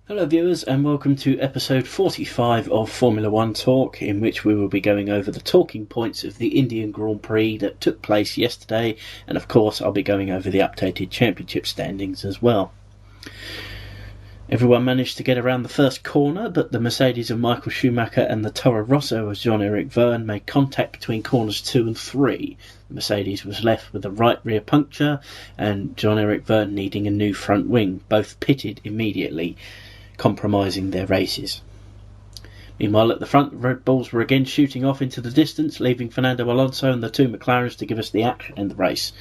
Hello viewers and welcome to episode 45 of Formula One Talk, in which we will be going over the talking points of the Indian Grand Prix that took place yesterday, and of course I'll be going over the updated championship standings as well. Everyone managed to get around the first corner, but the Mercedes of Michael Schumacher and the Toro Rosso of Jean-Eric Vergne made contact between corners 2 and 3. The Mercedes was left with a right rear puncture and Jean-Eric Vergne needing a new front wing, both pitted immediately, compromising their races. Meanwhile, at the front, the Red Bulls were again shooting off into the distance, leaving Fernando Alonso and the two McLarens to give us the action in the race.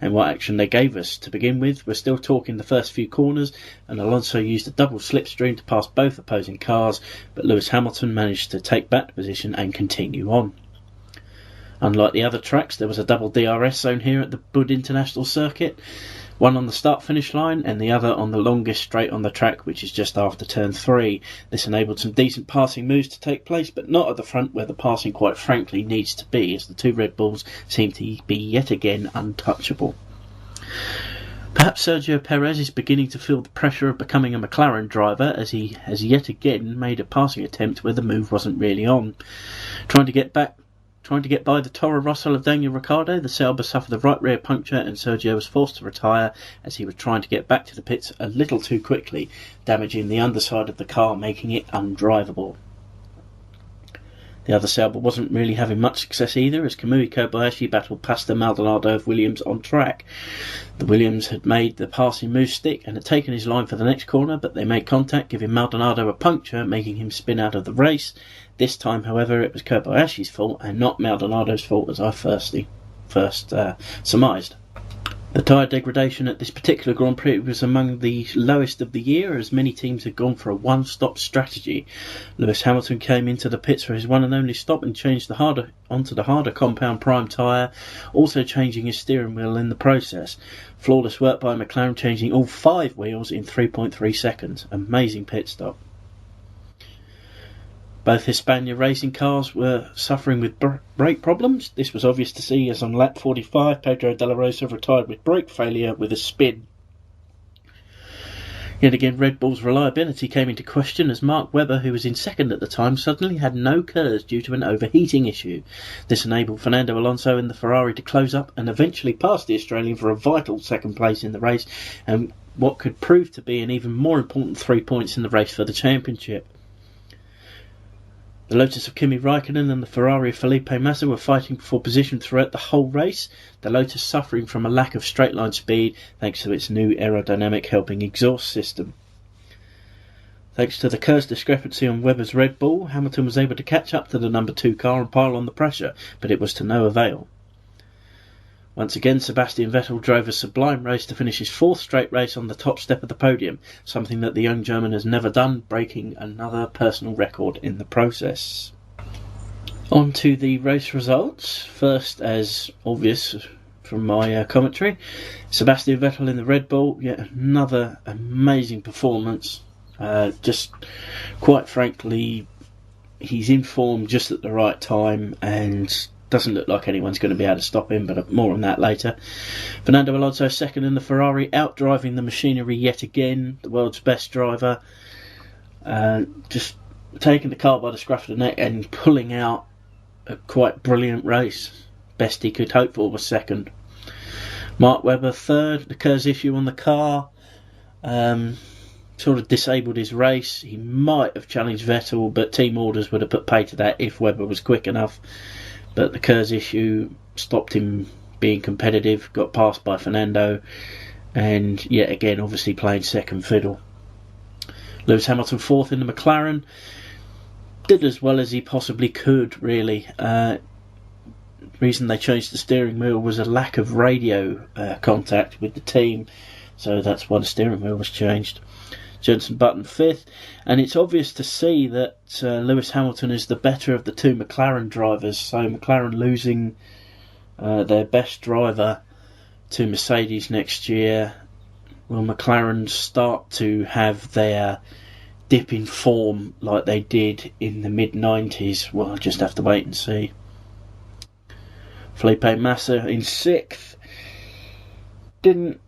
And what action they gave us to begin with, we're still talking the first few corners, and Alonso used a double slipstream to pass both opposing cars, but Lewis Hamilton managed to take back the position and continue on. Unlike the other tracks, there was a double DRS zone here at the Bud International Circuit, one on the start-finish line and the other on the longest straight on the track, which is just after turn 3. This enabled some decent passing moves to take place, but not at the front where the passing quite frankly needs to be, as the two Red Bulls seem to be yet again untouchable. Perhaps Sergio Perez is beginning to feel the pressure of becoming a McLaren driver, as he has yet again made a passing attempt where the move wasn't really on. Trying to get by the Toro Rosso of Daniel Ricciardo, the Sauber suffered a right rear puncture and Sergio was forced to retire as he was trying to get back to the pits a little too quickly, damaging the underside of the car, making it undrivable. The other Sauber wasn't really having much success either, as Kamui Kobayashi battled Pastor Maldonado of Williams on track. The Williams had made the passing move stick and had taken his line for the next corner, but they made contact, giving Maldonado a puncture, making him spin out of the race. This time, however, it was Kobayashi's fault and not Maldonado's fault, as I first surmised. The tyre degradation at this particular Grand Prix was among the lowest of the year, as many teams had gone for a one-stop strategy. Lewis Hamilton came into the pits for his one and only stop and changed onto the harder compound prime tyre, also changing his steering wheel in the process. Flawless work by McLaren, changing all 5 wheels in 3.3 seconds. Amazing pit stop. Both Hispania racing cars were suffering with brake problems. This was obvious to see, as on lap 45 Pedro Della Rosa retired with brake failure with a spin. Yet again, Red Bull's reliability came into question, as Mark Webber, who was in second at the time, suddenly had no KERS due to an overheating issue. This enabled Fernando Alonso and the Ferrari to close up and eventually pass the Australian for a vital second place in the race, and what could prove to be an even more important 3 points in the race for the championship. The Lotus of Kimi Raikkonen and the Ferrari of Felipe Massa were fighting for position throughout the whole race, the Lotus suffering from a lack of straight-line speed thanks to its new aerodynamic helping exhaust system. Thanks to the KERS discrepancy on Webber's Red Bull, Hamilton was able to catch up to the number 2 car and pile on the pressure, but it was to no avail. Once again, Sebastian Vettel drove a sublime race to finish his 4th straight race on the top step of the podium, something that the young German has never done, breaking another personal record in the process. On to the race results. First, as obvious from my commentary, Sebastian Vettel in the Red Bull, yet another amazing performance. Just quite frankly, he's in form just at the right time and doesn't look like anyone's going to be able to stop him, but more on that later. Fernando Alonso second in the Ferrari, outdriving the machinery yet again, the world's best driver, just taking the car by the scruff of the neck and pulling out a quite brilliant race. Best he could hope for was second. Mark Webber third, the KERS issue on the car sort of disabled his race. He might have challenged Vettel, but team orders would have put pay to that if Webber was quick enough. But the KERS issue stopped him being competitive, got passed by Fernando, and yet again obviously playing second fiddle. Lewis Hamilton 4th in the McLaren, did as well as he possibly could, really. Reason they changed the steering wheel was a lack of radio contact with the team, so that's why the steering wheel was changed. Jenson Button 5th, and it's obvious to see that Lewis Hamilton is the better of the two McLaren drivers, so McLaren losing their best driver to Mercedes next year. Will McLaren start to have their dip in form like they did in the mid-90s? Well, I'll just have to wait and see. Felipe Massa in 6th, didn't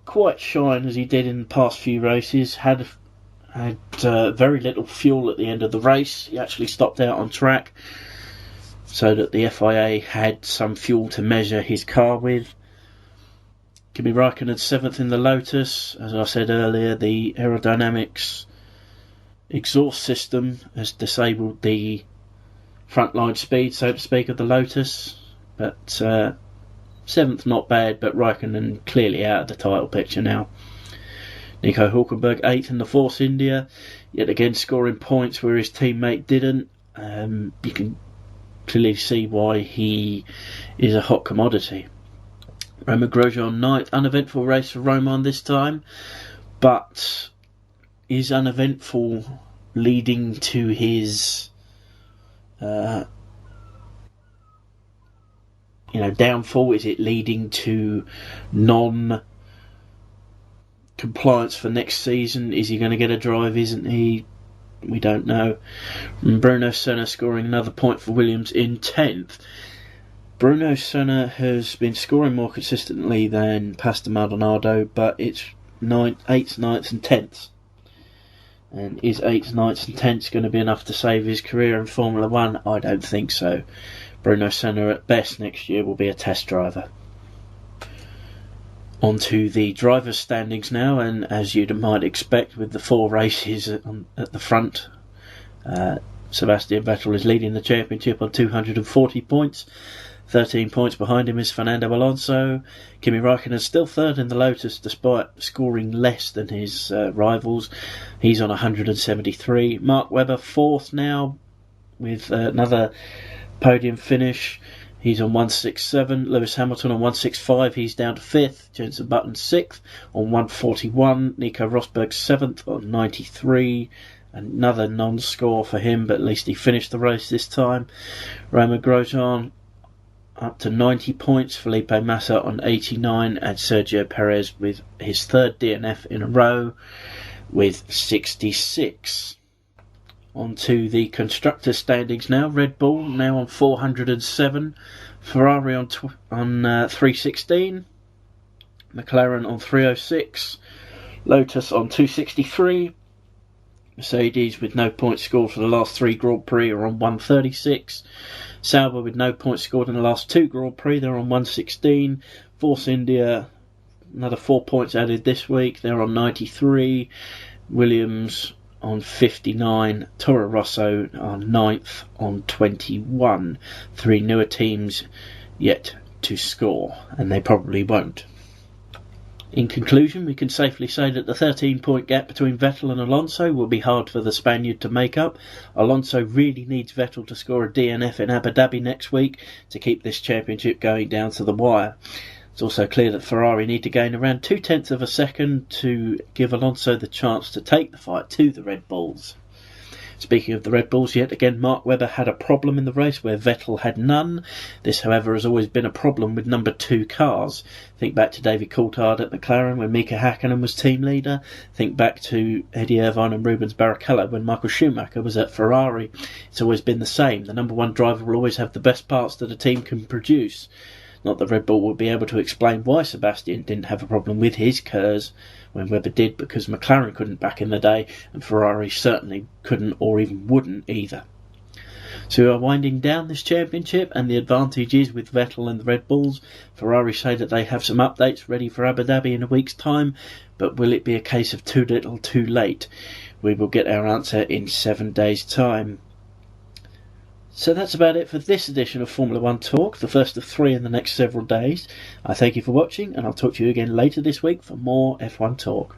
quite shine as he did in the past few races, had had very little fuel at the end of the race. He actually stopped out on track so that the FIA had some fuel to measure his car with. Kimi Raikkonen 7th in the Lotus. As I said earlier, the aerodynamics exhaust system has disabled the frontline speed, so to speak, of the Lotus. But 7th not bad, but Raikkonen clearly out of the title picture now. Nico Hülkenberg 8th in the Force India, yet again scoring points where his teammate didn't. You can clearly see why he is a hot commodity. Romain Grosjean 9th, uneventful race for Romain this time, but is uneventful leading to his downfall? Is it leading to non-compliance for next season? Is he going to get a drive? Isn't he? We don't know. And Bruno Senna scoring another point for Williams in 10th. Bruno Senna has been scoring more consistently than Pastor Maldonado, but it's 8th, 9th and 10th. And is 8th, 9th and 10th going to be enough to save his career in Formula 1? I don't think so. Bruno Senna at best next year will be a test driver. On to the drivers' standings now, and as you might expect with the 4 races at the front, Sebastian Vettel is leading the championship on 240 points. 13 points behind him is Fernando Alonso. Kimi Raikkonen is still 3rd in the Lotus despite scoring less than his rivals. He's on 173. Mark Webber 4th now with another podium finish. He's on 167. Lewis Hamilton on 165. He's down to 5th. Jenson Button 6th on 141. Nico Rosberg 7th on 93. Another non-score for him, but at least he finished the race this time. Romain Grosjean up to 90 points, Felipe Massa on 89, and Sergio Perez with his 3rd DNF in a row with 66. On to the constructor standings now. Red Bull now on 407, Ferrari on 316, McLaren on 306, Lotus on 263, Mercedes with no points scored for the last 3 Grand Prix are on 136. Sauber with no points scored in the last 2 Grand Prix, they're on 116. Force India, another 4 points added this week, they're on 93. Williams on 59. Toro Rosso on 9th on 21. 3 newer teams yet to score, and they probably won't. In conclusion, we can safely say that the 13-point gap between Vettel and Alonso will be hard for the Spaniard to make up. Alonso really needs Vettel to score a DNF in Abu Dhabi next week to keep this championship going down to the wire. It's also clear that Ferrari need to gain around 0.2 of a second to give Alonso the chance to take the fight to the Red Bulls. Speaking of the Red Bulls, yet again Mark Webber had a problem in the race where Vettel had none. This, however, has always been a problem with number 2 cars. Think back to David Coulthard at McLaren when Mika Hakkinen was team leader. Think back to Eddie Irvine and Rubens Barrichello when Michael Schumacher was at Ferrari. It's always been the same. The number 1 driver will always have the best parts that a team can produce. Not that Red Bull will be able to explain why Sebastian didn't have a problem with his KERS when Webber did, because McLaren couldn't back in the day and Ferrari certainly couldn't or even wouldn't either. So we are winding down this championship, and the advantage is with Vettel and the Red Bulls. Ferrari say that they have some updates ready for Abu Dhabi in a week's time, but will it be a case of too little too late? We will get our answer in 7 days' time. So that's about it for this edition of Formula 1 Talk, the first of 3 in the next several days. I thank you for watching, and I'll talk to you again later this week for more F1 Talk.